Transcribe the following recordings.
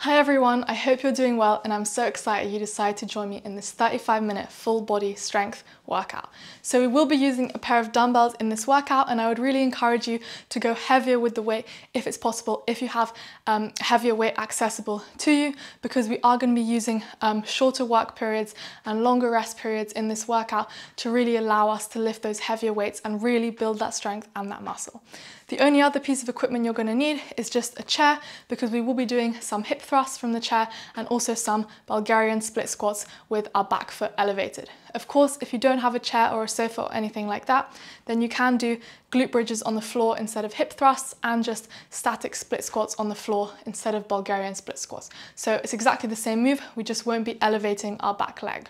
Hi everyone, I hope you're doing well and I'm so excited you decided to join me in this 35-minute full body strength workout. So we will be using a pair of dumbbells in this workout and I would really encourage you to go heavier with the weight if it's possible, if you have heavier weight accessible to you, because we are going to be using shorter work periods and longer rest periods in this workout to really allow us to lift those heavier weights and really build that strength and that muscle. The only other piece of equipment you're going to need is just a chair, because we will be doing some hip thrusts from the chair and also some Bulgarian split squats with our back foot elevated. Of course, if you don't have a chair or a sofa or anything like that, then you can do glute bridges on the floor instead of hip thrusts and just static split squats on the floor instead of Bulgarian split squats. So it's exactly the same move, we just won't be elevating our back leg.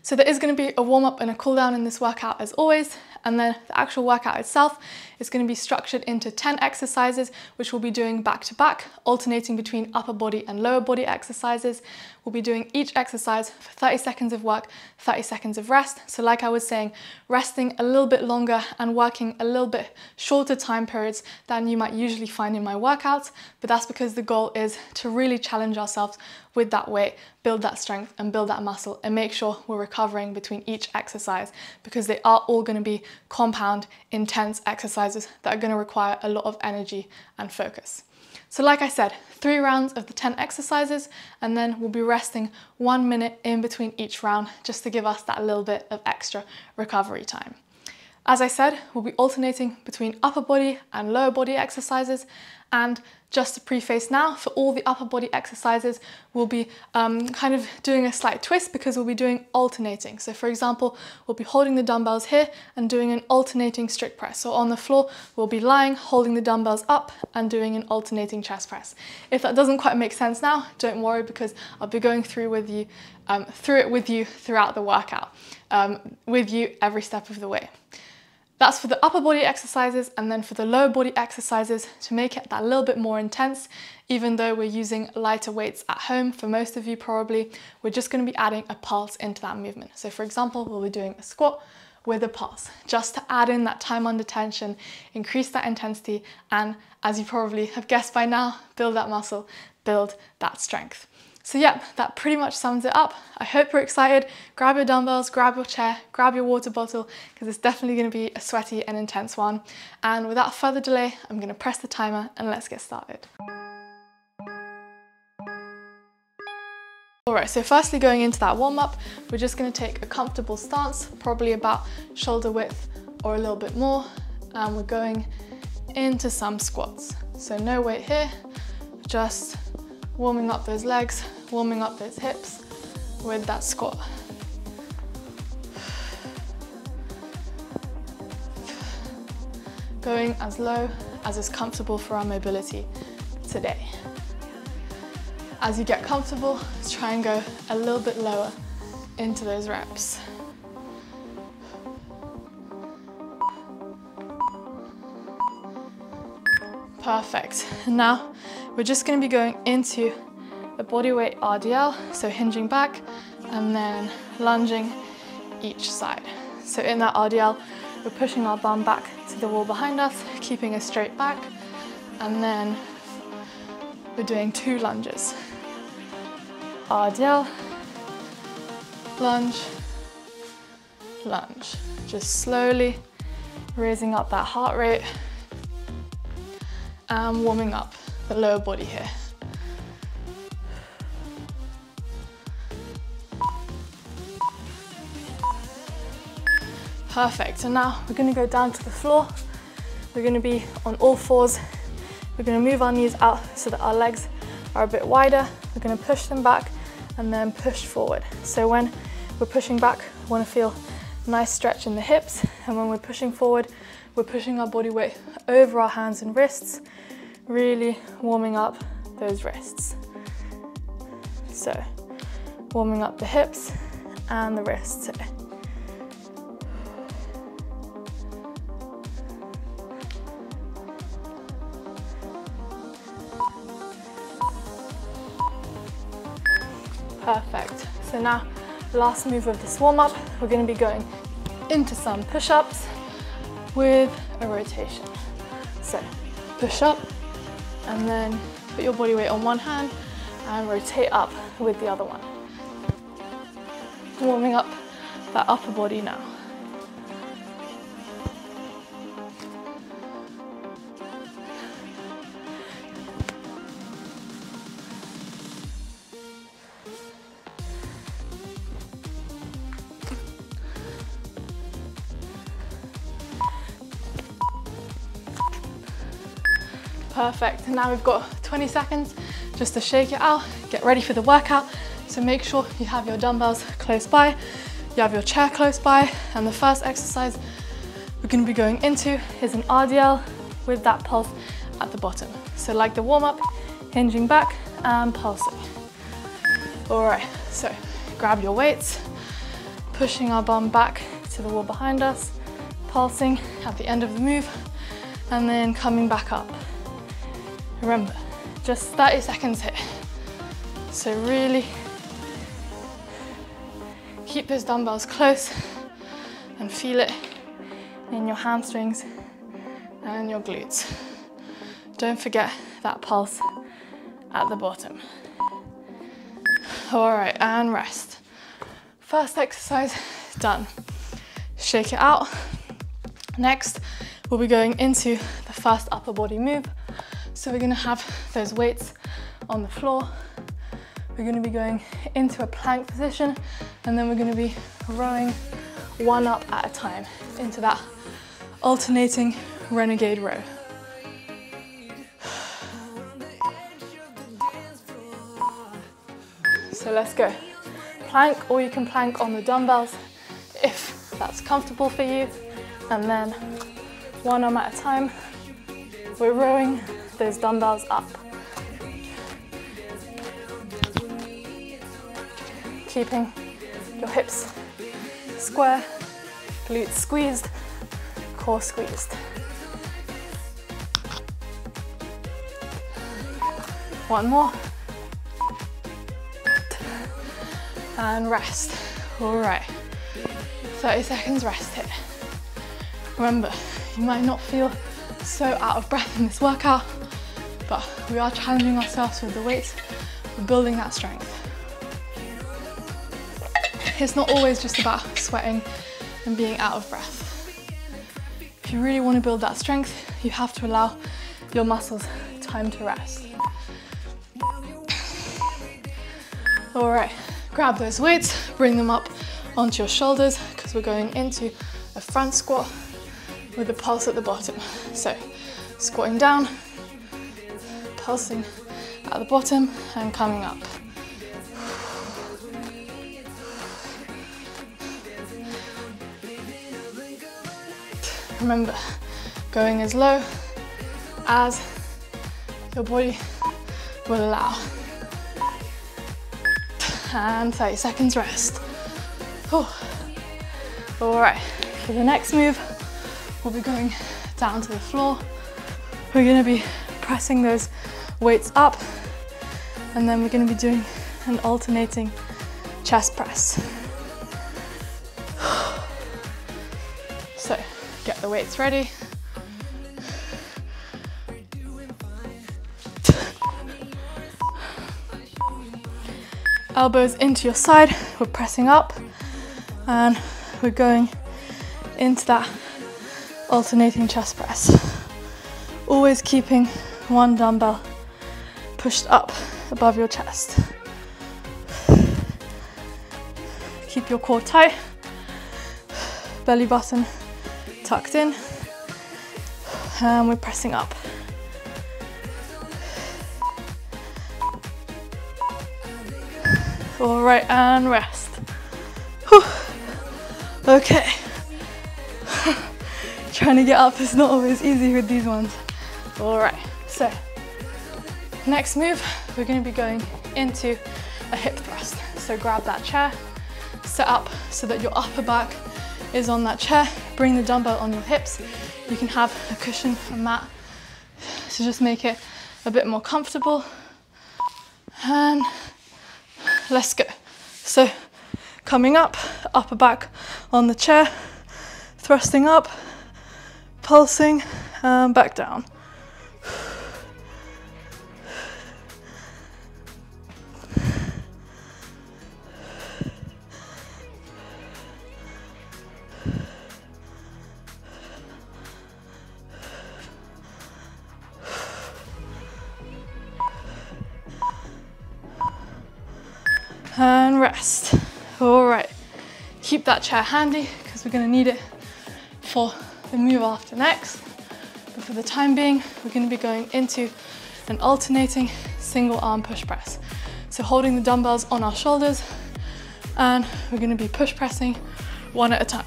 So there is going to be a warm-up and a cool-down in this workout as always, and then the actual workout itself is going to be structured into 10 exercises, which we'll be doing back to back, alternating between upper body and lower body exercises. We'll be doing each exercise for 30 seconds of work, 30 seconds of rest. So like I was saying, resting a little bit longer and working a little bit shorter time periods than you might usually find in my workouts, but that's because the goal is to really challenge ourselves with that weight, build that strength and build that muscle, and make sure we're recovering between each exercise, because they are all going to be compound, intense exercises that are going to require a lot of energy and focus. So like I said, 3 rounds of the 10 exercises, and then we'll be resting 1 minute in between each round just to give us that little bit of extra recovery time. As I said, we'll be alternating between upper body and lower body exercises, and just to preface now, for all the upper body exercises, we'll be kind of doing a slight twist, because we'll be doing alternating. So for example, we'll be holding the dumbbells here and doing an alternating strict press. So on the floor, we'll be lying, holding the dumbbells up and doing an alternating chest press. If that doesn't quite make sense now, don't worry, because I'll be going through it with you throughout the workout, with you every step of the way. That's for the upper body exercises, and then for the lower body exercises, to make it that little bit more intense, even though we're using lighter weights at home, for most of you probably, we're just going to be adding a pulse into that movement. So for example, we'll be doing a squat with a pulse, just to add in that time under tension, increase that intensity, and as you probably have guessed by now, build that muscle, build that strength. So yeah, that pretty much sums it up. I hope you're excited. Grab your dumbbells, grab your chair, grab your water bottle, because it's definitely going to be a sweaty and intense one. And without further delay, I'm going to press the timer and let's get started. Alright, so firstly, going into that warm-up, we're just going to take a comfortable stance, probably about shoulder width or a little bit more, and we're going into some squats. So no weight here, just warming up those legs, warming up those hips with that squat. Going as low as is comfortable for our mobility today. As you get comfortable, let's try and go a little bit lower into those reps. Perfect. Now we're just going to be going into a bodyweight RDL, so hinging back and then lunging each side. So in that RDL, we're pushing our bum back to the wall behind us, keeping a straight back, and then we're doing 2 lunges. RDL, lunge, lunge. Just slowly raising up that heart rate and warming up the lower body here. Perfect, and now we're going to go down to the floor. We're going to be on all fours. We're going to move our knees out so that our legs are a bit wider. We're going to push them back and then push forward. So when we're pushing back, we want to feel a nice stretch in the hips, and when we're pushing forward, we're pushing our body weight over our hands and wrists, really warming up those wrists. So warming up the hips and the wrists here. Perfect. So now, last move of this warm-up, we're going to be going into some push-ups with a rotation. So push up and then put your body weight on one hand and rotate up with the other one. Warming up that upper body now. Perfect. Now we've got 20 seconds just to shake it out, get ready for the workout. So make sure you have your dumbbells close by, you have your chair close by, and the first exercise we're going to be going into is an RDL with that pulse at the bottom. So like the warm-up, hinging back and pulsing. All right, so grab your weights, pushing our bum back to the wall behind us, pulsing at the end of the move, and then coming back up. Remember, just 30 seconds here. So really keep those dumbbells close and feel it in your hamstrings and your glutes. Don't forget that pulse at the bottom. All right, and rest. First exercise done. Shake it out. Next, we'll be going into the first upper body move. So we're gonna have those weights on the floor. We're gonna be going into a plank position, and then we're gonna be rowing one up at a time into that alternating renegade row. So let's go. Plank, or you can plank on the dumbbells if that's comfortable for you. And then one arm at a time, we're rowing those dumbbells up. Keeping your hips square, glutes squeezed, core squeezed. One more. And rest. All right, 30 seconds rest here. Remember, you might not feel so out of breath in this workout, but we are challenging ourselves with the weights. We're building that strength. It's not always just about sweating and being out of breath. If you really want to build that strength, you have to allow your muscles time to rest. All right, grab those weights, bring them up onto your shoulders, because we're going into a front squat with the pulse at the bottom. So squatting down, pulsing at the bottom and coming up. Remember, going as low as your body will allow. And 30 seconds rest. Whew. All right, for the next move, we'll be going down to the floor. We're gonna be pressing those weights up, and then we're gonna be doing an alternating chest press. So get the weights ready. Elbows into your side, we're pressing up, and we're going into that alternating chest press. Always keeping one dumbbell pushed up above your chest. Keep your core tight, belly button tucked in, and we're pressing up. All right, and rest. Whew. Okay. Trying to get up is not always easy with these ones. All right, so next move, we're going to be going into a hip thrust. So grab that chair, sit up so that your upper back is on that chair. Bring the dumbbell on your hips. You can have a cushion, a mat, to just make it a bit more comfortable. And let's go. So coming up, upper back on the chair, thrusting up, pulsing, and back down. and rest. All right, keep that chair handy because we're gonna need it for the move after next. But for the time being, we're gonna be going into an alternating single arm push press. So holding the dumbbells on our shoulders, and we're gonna be push pressing one at a time.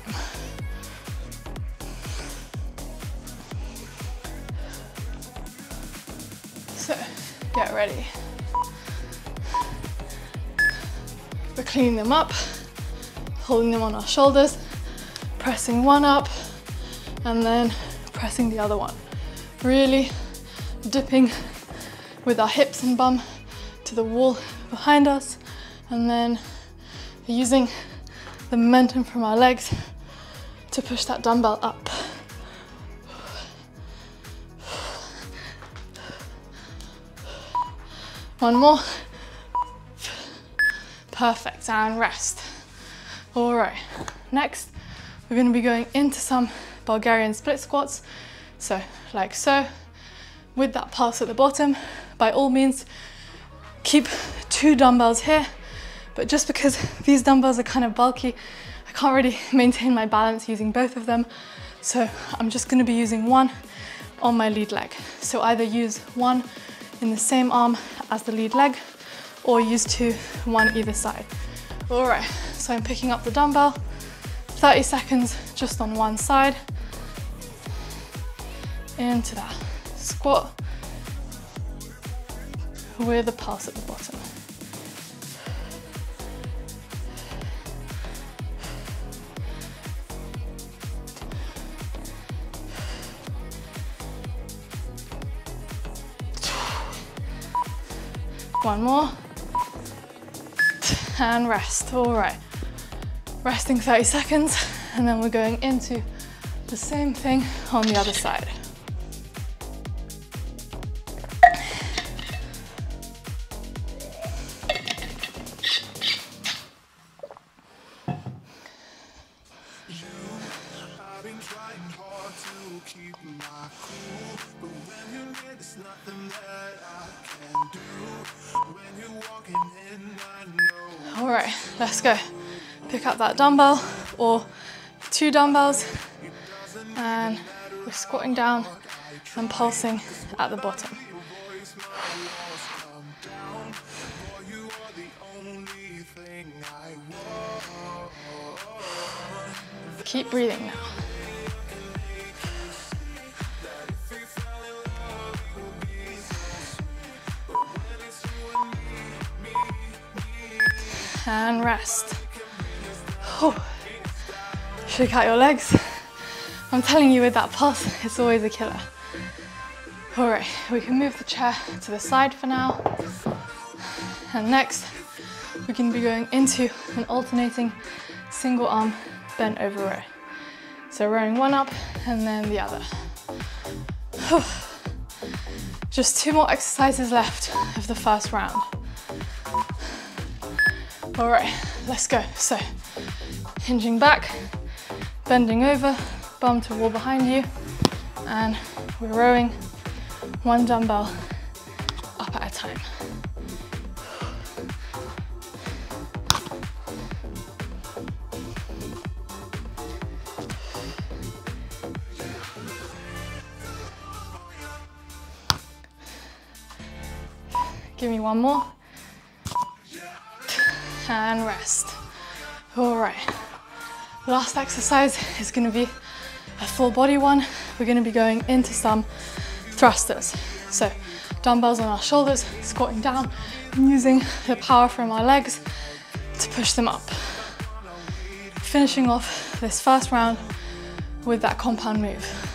So get ready. We're cleaning them up, holding them on our shoulders, pressing one up, and then pressing the other one. Really dipping with our hips and bum to the wall behind us, and then using the momentum from our legs to push that dumbbell up. One more. Perfect, and rest. All right, next, we're gonna be going into some Bulgarian split squats. So, like so, with that pulse at the bottom. By all means, keep 2 dumbbells here, but just because these dumbbells are kind of bulky, I can't really maintain my balance using both of them. So I'm just gonna be using one on my lead leg. So either use one in the same arm as the lead leg, or use 2, one either side. All right, so I'm picking up the dumbbell, 30 seconds just on one side, into that squat with a pulse at the bottom. One more, and rest. All right, resting 30 seconds, and then we're going into the same thing on the other side. All right, let's go. Pick up that dumbbell or 2 dumbbells, and we're squatting down and pulsing at the bottom. Keep breathing now. And rest. Oh, shake out your legs. I'm telling you, with that pulse, it's always a killer. All right, we can move the chair to the side for now. And next, we can be going into an alternating single arm bent over row. So rowing one up and then the other. Just 2 more exercises left of the first round. All right, let's go. So, hinging back, bending over, bum to wall behind you, and we're rowing 1 dumbbell up at a time. Give me 1 more. And rest. All right, last exercise is going to be a full body one. We're going to be going into some thrusters. So dumbbells on our shoulders, squatting down, and using the power from our legs to push them up. Finishing off this first round with that compound move.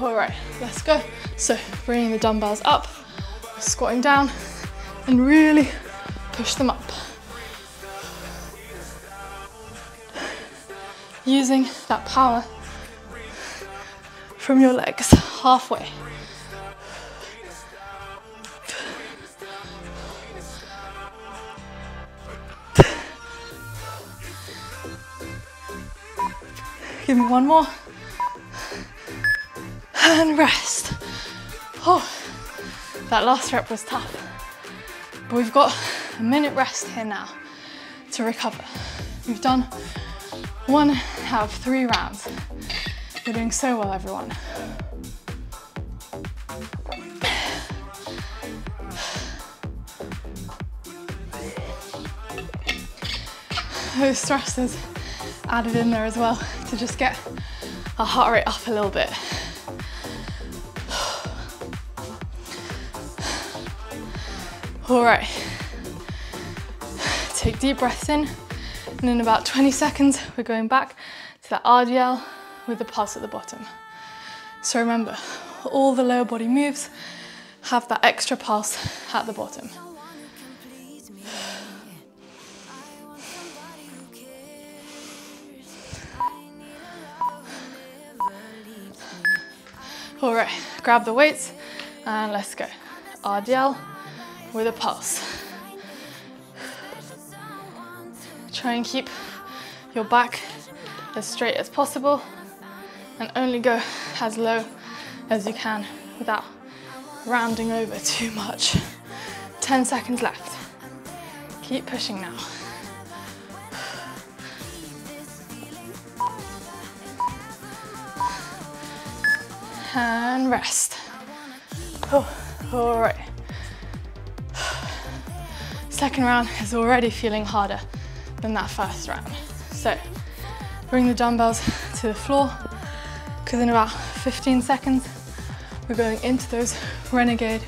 All right, let's go. So bringing the dumbbells up, squatting down, and really push them up. Using that power from your legs, halfway. Give me 1 more. and rest. Oh, that last rep was tough, but we've got a minute rest here now to recover. We've done 1 out of 3 rounds. You're doing so well, everyone. Those thrusters added in there as well to just get our heart rate up a little bit. All right, take deep breaths in, and in about 20 seconds, we're going back to that RDL with the pulse at the bottom. So remember, all the lower body moves have that extra pulse at the bottom. All right, grab the weights and let's go. RDL with a pulse. Try and keep your back as straight as possible and only go as low as you can without rounding over too much. 10 seconds left. Keep pushing now. And rest. Oh, all right. Second round is already feeling harder than that first round. So bring the dumbbells to the floor, because in about 15 seconds, we're going into those renegade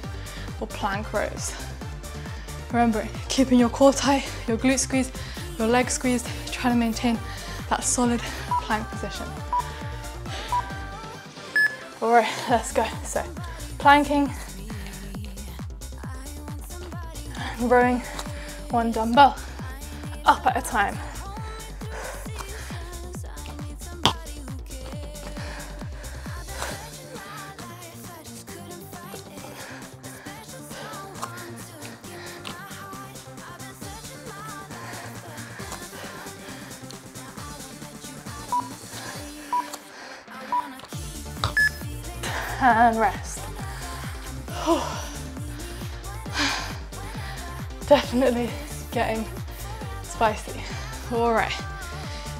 or plank rows. Remember, keeping your core tight, your glute squeezed, your legs squeezed, try to maintain that solid plank position. All right, let's go. So, planking, rowing 1 dumbbell up at a time. And rest. Definitely getting spicy. All right,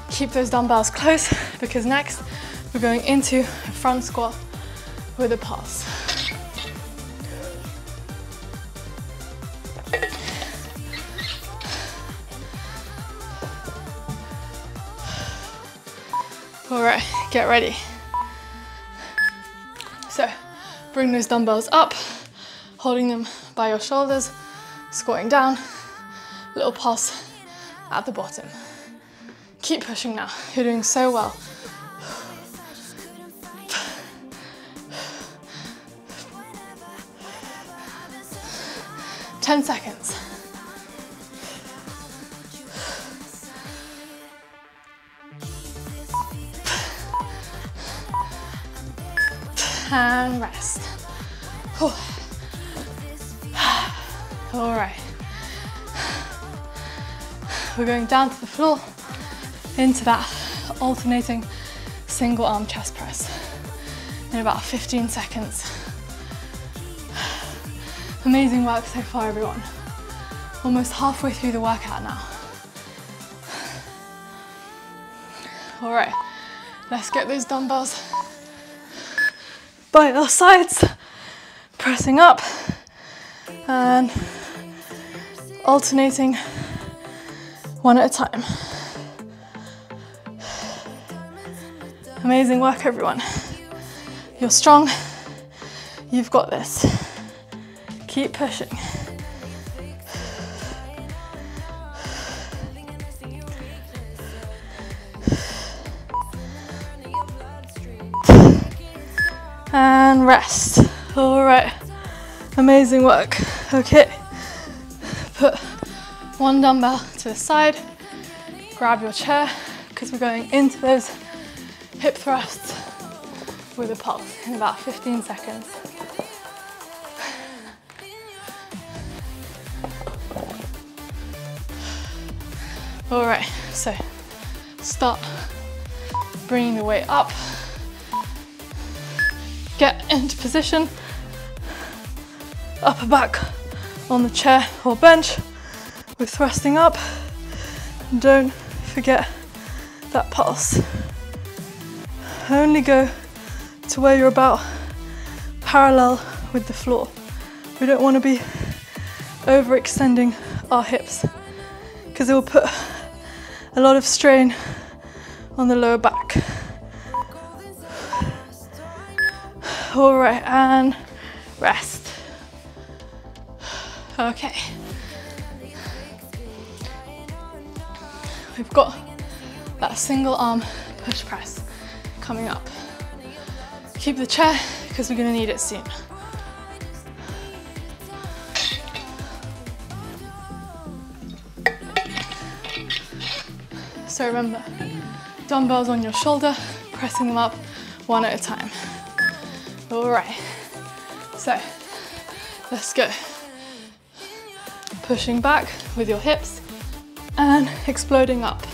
keep those dumbbells close, because next we're going into a front squat with a pulse. All right, get ready. So, bring those dumbbells up, holding them by your shoulders, squatting down, little pulse at the bottom. Keep pushing now, you're doing so well. Ten seconds. And rest. All right. We're going down to the floor into that alternating single arm chest press in about 15 seconds. Amazing work so far, everyone. Almost halfway through the workout now. All right, let's get those dumbbells by our sides, pressing up and alternating 1 at a time. Amazing work, everyone. You're strong, you've got this. Keep pushing. And rest. All right, amazing work. Okay, put 1 dumbbell to the side, grab your chair, because we're going into those hip thrusts with a pulse in about 15 seconds. All right, so start bringing the weight up. Get into position, upper back on the chair or bench. We're thrusting up. Don't forget that pulse. Only go to where you're about parallel with the floor. We don't want to be overextending our hips because it will put a lot of strain on the lower back. All right, and rest. Okay. We've got that single arm push press coming up. Keep the chair because we're going to need it soon. So remember, dumbbells on your shoulder, pressing them up one at a time. All right, so let's go. Pushing back with your hips and exploding up.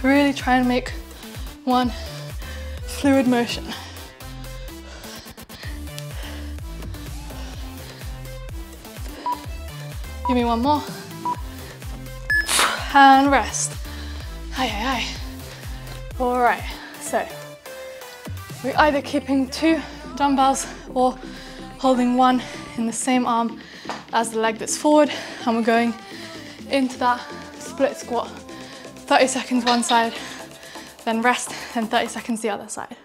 Really try and make one fluid motion. Give me one more. And rest. Aye, aye, aye. All right, so we're either keeping 2 dumbbells or holding one in the same arm as the leg that's forward, and we're going into that split squat. 30 seconds one side, then rest, then 30 seconds the other side.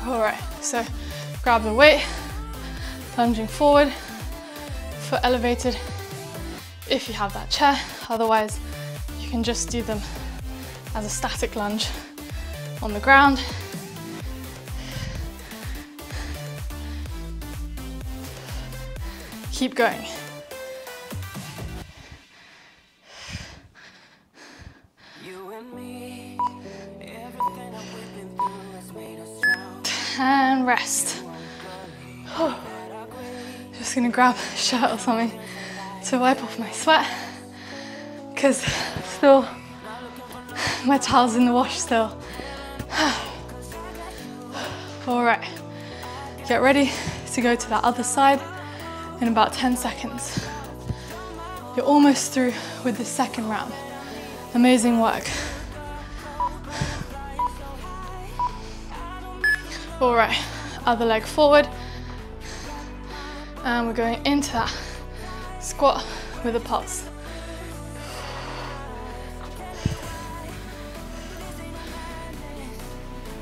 All right, so grab the weight, lunging forward, foot elevated if you have that chair. Otherwise, you can just do them as a static lunge on the ground. Keep going. And rest. Oh. Just gonna grab a shirt or something to wipe off my sweat, because still my towel's in the wash still. All right, get ready to go to that other side in about 10 seconds. You're almost through with the second round. Amazing work. All right, other leg forward. And we're going into that squat with a pulse.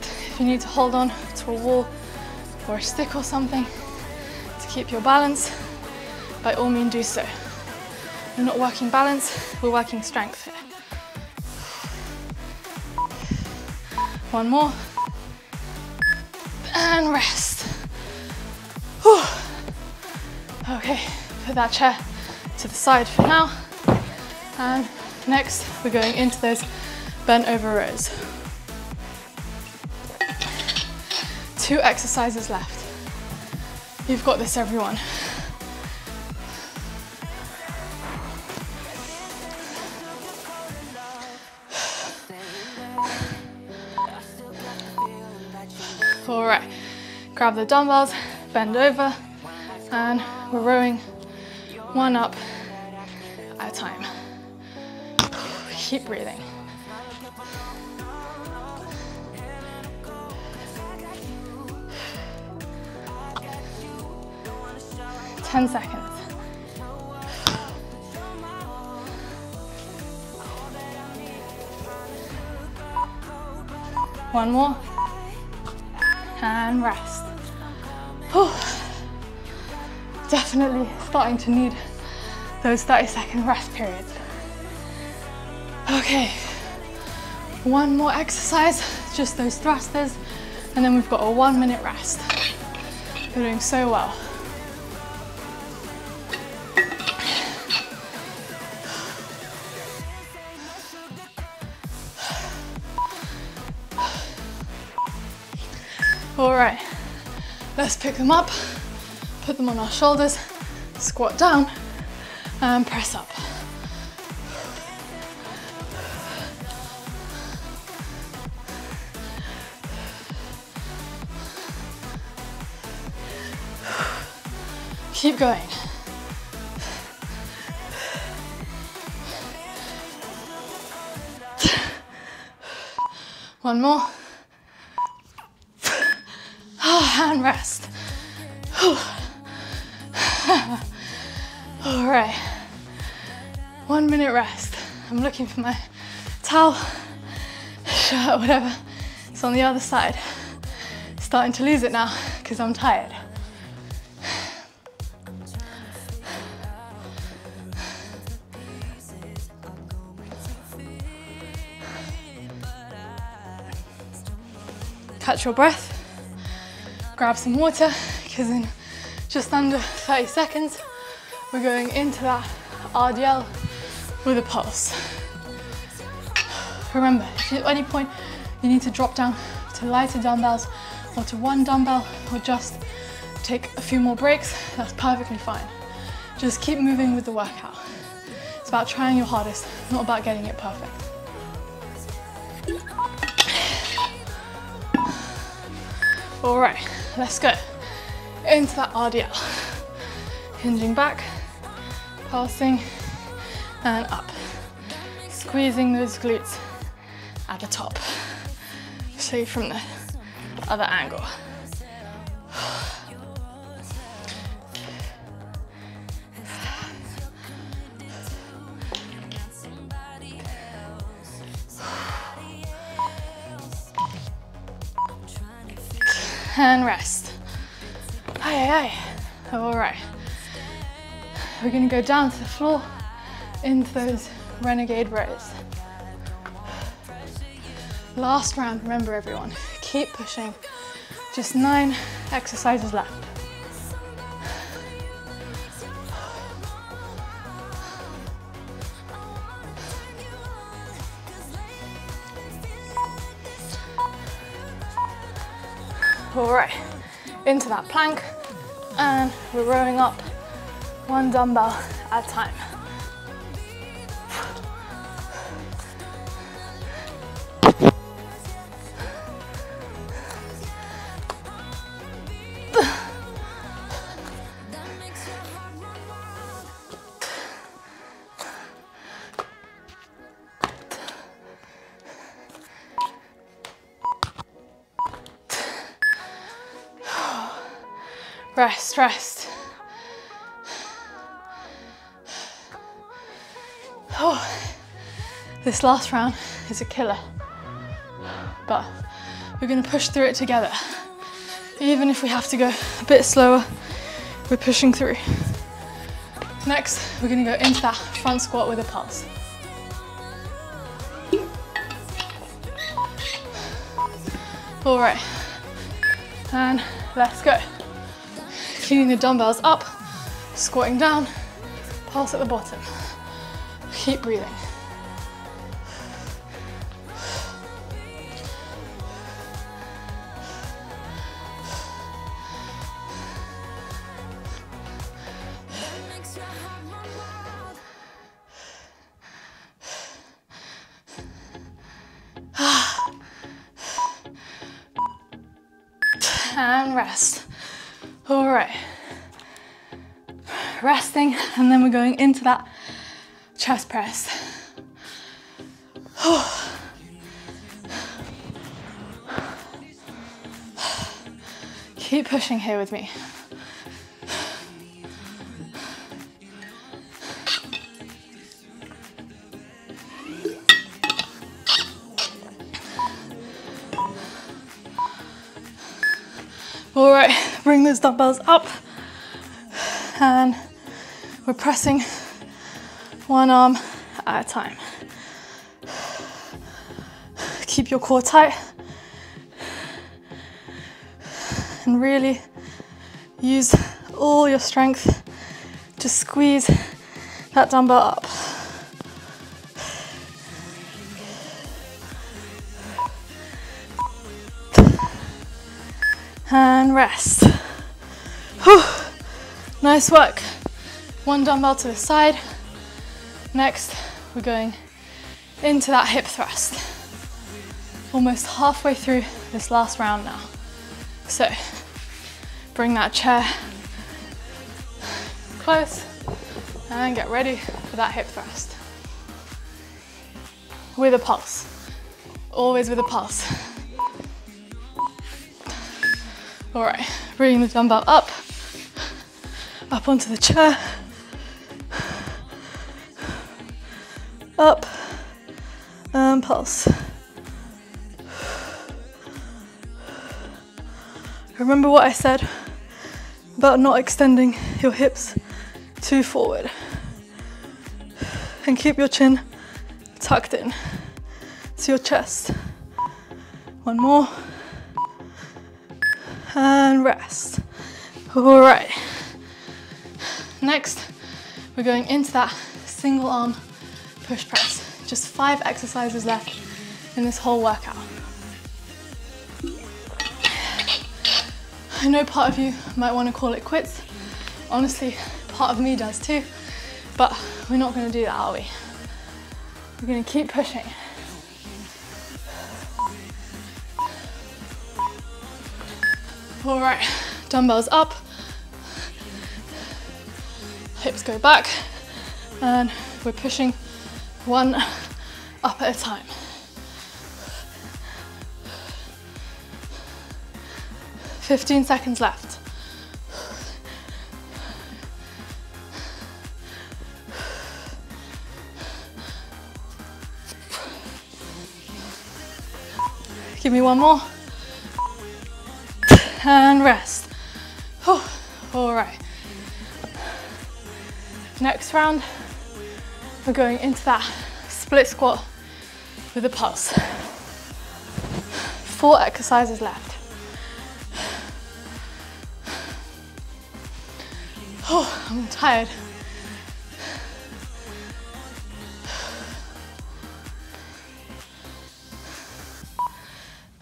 If you need to hold on to a wall or a stick or something to keep your balance, by all means do so. We're not working balance, we're working strength here. One more. And rest. Whew. Okay, put that chair to the side for now. And next, we're going into those bent over rows. 2 exercises left. You've got this, everyone. All right, grab the dumbbells, bend over, and we're rowing one up at a time. Keep breathing. Ten seconds. One more. And rest. Whew. Definitely starting to need those 30-second rest periods. Okay, one more exercise, just those thrusters, and then we've got a 1-minute rest. You're doing so well. All right, let's pick them up, put them on our shoulders, squat down, and press up. Keep going. One more. And rest. All right. 1 minute rest. I'm looking for my towel, shirt, whatever. It's on the other side. Starting to lose it now because I'm tired. Catch your breath, grab some water, because in just under 30 seconds, we're going into that RDL with a pulse. Remember, if at any point you need to drop down to lighter dumbbells or to one dumbbell or just take a few more breaks, that's perfectly fine. Just keep moving with the workout. It's about trying your hardest, not about getting it perfect. All right, let's go into that RDL. Hinging back, pulsing, and up. Squeezing those glutes at the top. Show you from the other angle. And rest. Aye, aye. All right. We're gonna go down to the floor into those renegade rows. Last round, remember everyone, keep pushing. Just 9 exercises left. All right, into that plank, and we're rowing up 1 dumbbell at a time. Rest, rest. Oh, this last round is a killer, but we're gonna push through it together. Even if we have to go a bit slower, we're pushing through. Next, we're gonna go into that front squat with a pulse. All right, and let's go. Cleaning the dumbbells up, squatting down, pulse at the bottom. Keep breathing. And rest. All right, resting, and then we're going into that chest press. Keep pushing here with me. All right, bring those dumbbells up, and we're pressing 1 arm at a time. Keep your core tight and really use all your strength to squeeze that dumbbell up. and rest. Whew. Nice work. One dumbbell to the side. Next, we're going into that hip thrust. Almost halfway through this last round now. So, bring that chair close and get ready for that hip thrust. With a pulse. Always with a pulse. All right, bring the dumbbell up onto the chair, up, and pulse. Remember what I said about not extending your hips too forward. And keep your chin tucked in to your chest. One more. And rest. All right. Next, we're going into that single arm push press. Just 5 exercises left in this whole workout. I know part of you might want to call it quits. Honestly, part of me does too, but we're not going to do that, are we? We're going to keep pushing. All right, dumbbells up, hips go back, and we're pushing one up at a time. "15 seconds left. Give me one more. And rest. Whew. All right. Next round, we're going into that split squat with a pulse. 4 exercises left. Oh, I'm tired.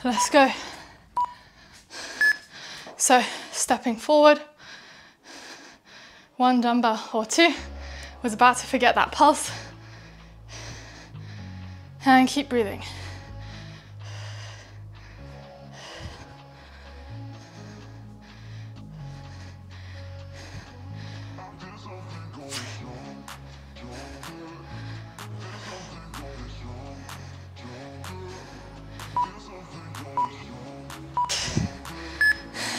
Let's go. So, stepping forward, 1 dumbbell or 2. Was about to forget that pulse. And keep breathing.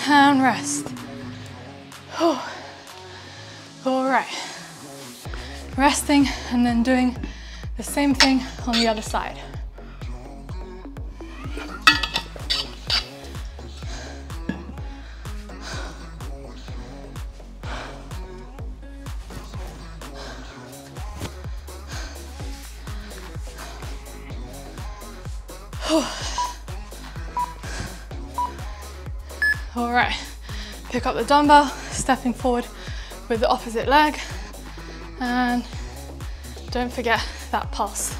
And rest. Whew. All right. Resting and then doing the same thing on the other side. All right, pick up the dumbbell, stepping forward with the opposite leg, and don't forget that pulse.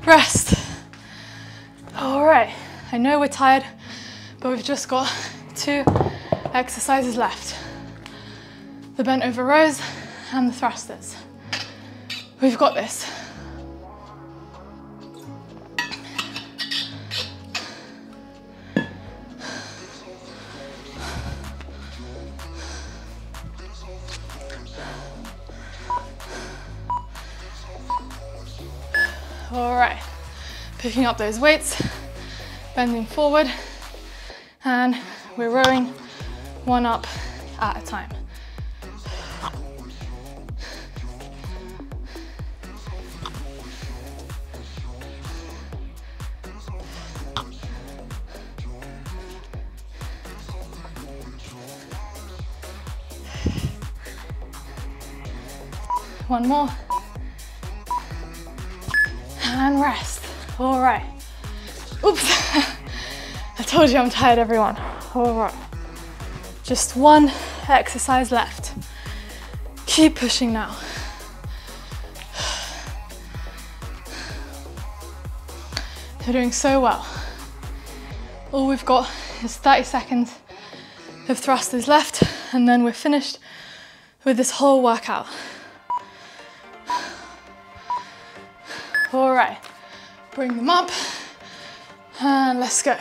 Rest. All right, I know we're tired, but we've just got 2 exercises left. The bent over rows and the thrusters. We've got this. All right, picking up those weights, bending forward, and we're rowing 1 up at a time. One more. and rest. All right. Oops. I told you I'm tired, everyone. All right. Just one exercise left. Keep pushing now. You're doing so well. All we've got is 30 seconds of thrusters left, and then we're finished with this whole workout. All right, bring them up and let's go.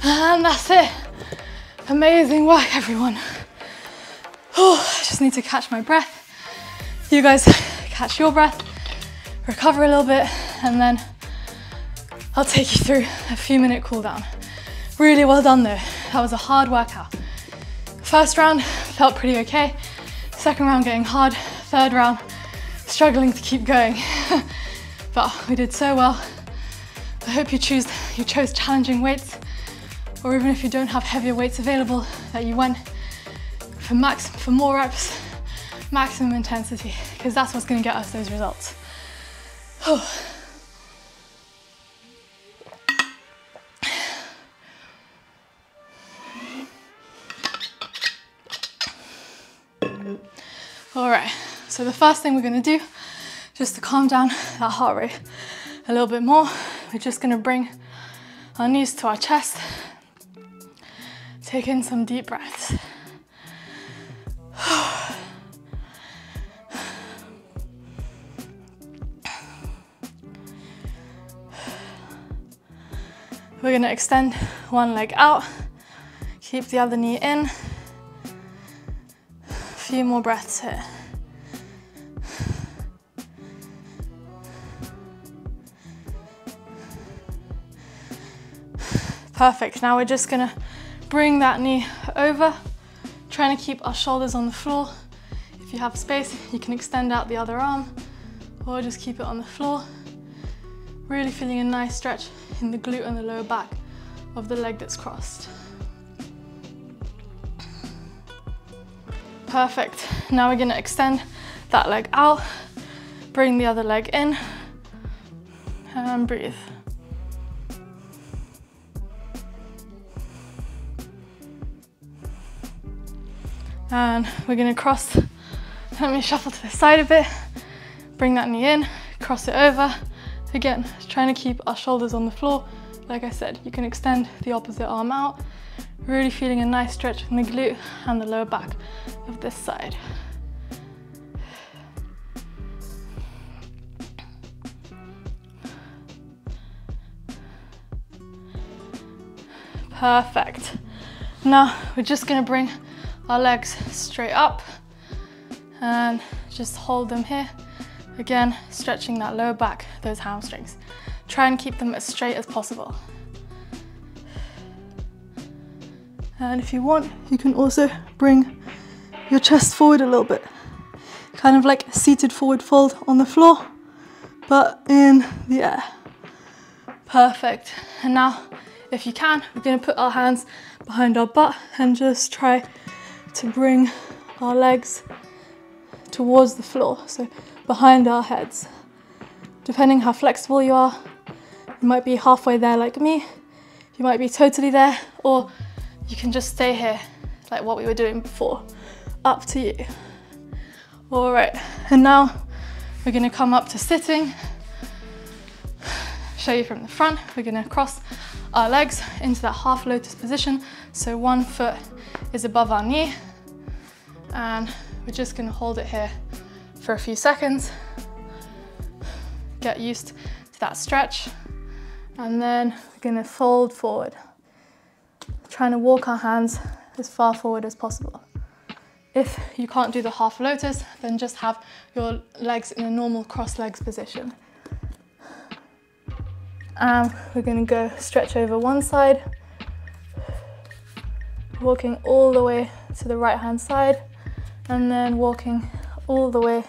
And that's it. Amazing work, everyone. Oh, I just need to catch my breath. You guys catch your breath, recover a little bit, and then I'll take you through a few-minute cool down. Really well done though. That was a hard workout. First round felt pretty okay. Second round getting hard. Third round struggling to keep going. But we did so well. I hope you chose challenging weights, or even if you don't have heavier weights available, that you went for more reps, maximum intensity, because that's what's going to get us those results. All right, so the first thing we're going to do, just to calm down that heart rate a little bit more, we're just going to bring our knees to our chest. Take in some deep breaths. We're going to extend one leg out, keep the other knee in. A few more breaths here. Perfect. Now we're just going to bring that knee over, trying to keep our shoulders on the floor. If you have space, you can extend out the other arm or just keep it on the floor. Really feeling a nice stretch in the glute and the lower back of the leg that's crossed. Perfect. Now we're going to extend that leg out, bring the other leg in, and breathe. And we're going to cross, let me shuffle to the side a bit, bring that knee in, cross it over. Again, trying to keep our shoulders on the floor. Like I said, you can extend the opposite arm out, really feeling a nice stretch in the glute and the lower back of this side. Perfect. Now we're just going to bring our legs straight up and just hold them here. Again, stretching that lower back, those hamstrings. Try and keep them as straight as possible. And if you want, you can also bring your chest forward a little bit. Kind of like a seated forward fold on the floor, but in the air. Perfect. And now, if you can, we're going to put our hands behind our butt and just try to bring our legs towards the floor, so behind our heads. Depending how flexible you are, you might be halfway there like me, you might be totally there, or you can just stay here like what we were doing before. Up to you. All right, and now we're going to come up to sitting. Show you from the front. We're going to cross our legs into that half lotus position, so one foot is above our knee, and we're just going to hold it here for a few seconds. Get used to that stretch, and then we're going to fold forward, trying to walk our hands as far forward as possible. If you can't do the half lotus, then just have your legs in a normal cross legs position. And we're going to go stretch over one side walking all the way to the right hand side, and then walking all the way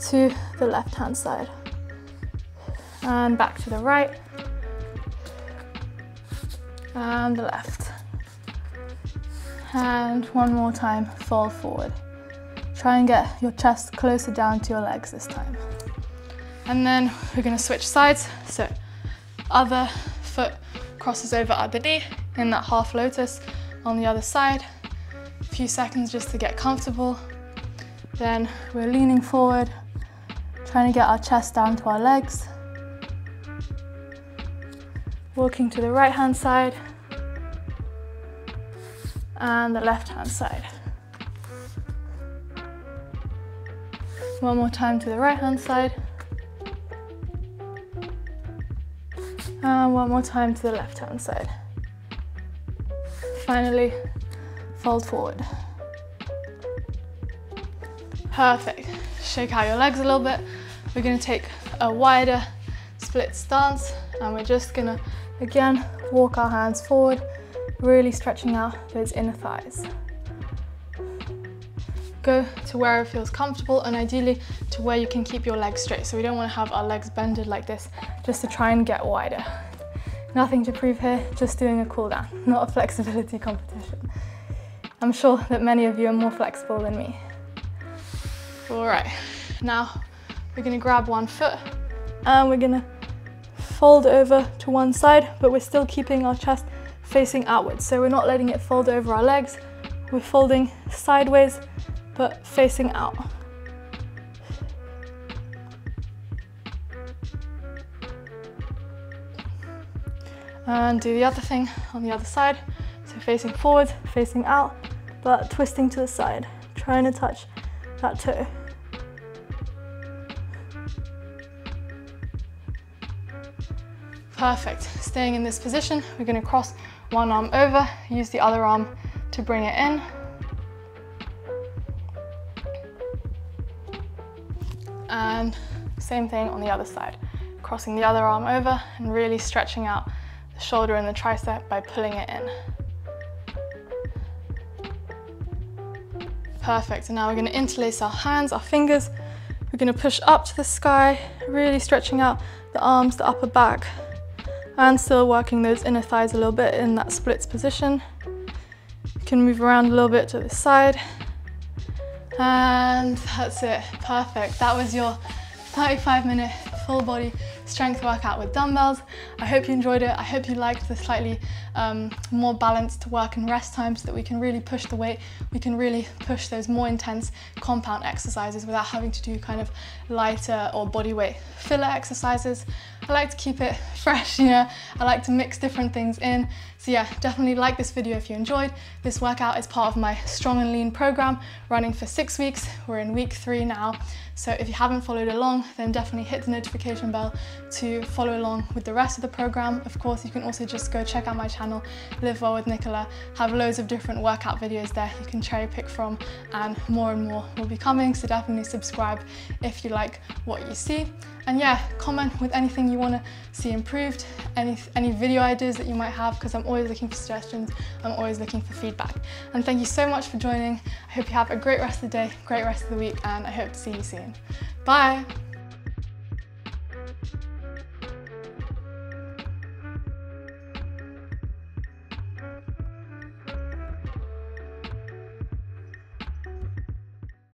to the left hand side. And back to the right, and the left. And one more time, fold forward. Try and get your chest closer down to your legs this time. And then we're gonna switch sides. So other foot crosses over other knee in that half lotus on the other side. A few seconds just to get comfortable. Then we're leaning forward, trying to get our chest down to our legs. Walking to the right hand side and the left hand side. One more time to the right hand side. And one more time to the left hand side. Finally, fold forward. Perfect. Shake out your legs a little bit. We're gonna take a wider split stance, and we're just gonna, again, walk our hands forward, really stretching out those inner thighs. Go to where it feels comfortable, and ideally to where you can keep your legs straight. So we don't want to have our legs bended like this, just to try and get wider. Nothing to prove here, just doing a cool down, not a flexibility competition. I'm sure that many of you are more flexible than me. All right, now we're gonna grab one foot and we're gonna fold over to one side, but we're still keeping our chest facing outwards. So we're not letting it fold over our legs. We're folding sideways, but facing out. And do the other thing on the other side. So facing forward, facing out, but twisting to the side, trying to touch that toe. Perfect. Staying in this position, we're going to cross one arm over, use the other arm to bring it in. And same thing on the other side, crossing the other arm over and really stretching out the shoulder and the tricep by pulling it in. Perfect. And now we're going to interlace our hands, our fingers. We're going to push up to the sky, really stretching out the arms, the upper back, and still working those inner thighs a little bit in that splits position. You can move around a little bit to the side. And that's it, perfect. That was your 35-minute full body strength workout with dumbbells. I hope you enjoyed it. I hope you liked the slightly more balanced work and rest time, so that we can really push the weight. We can really push those more intense compound exercises without having to do kind of lighter or body weight filler exercises. I like to keep it fresh, you know. I like to mix different things in. So yeah, definitely like this video if you enjoyed. This workout is part of my Strong and Lean program running for 6 weeks. We're in week 3 now. So if you haven't followed along, then definitely hit the notification bell to follow along with the rest of the program. Of course, you can also just go check out my channel, Live Well with Nicola. Have loads of different workout videos there you can cherry pick from, and more will be coming. So definitely subscribe if you like what you see. And yeah, comment with anything you want to see improved, any video ideas that you might have, because I'm always looking for suggestions. I'm always looking for feedback. And thank you so much for joining. I hope you have a great rest of the day, great rest of the week, and I hope to see you soon. Bye.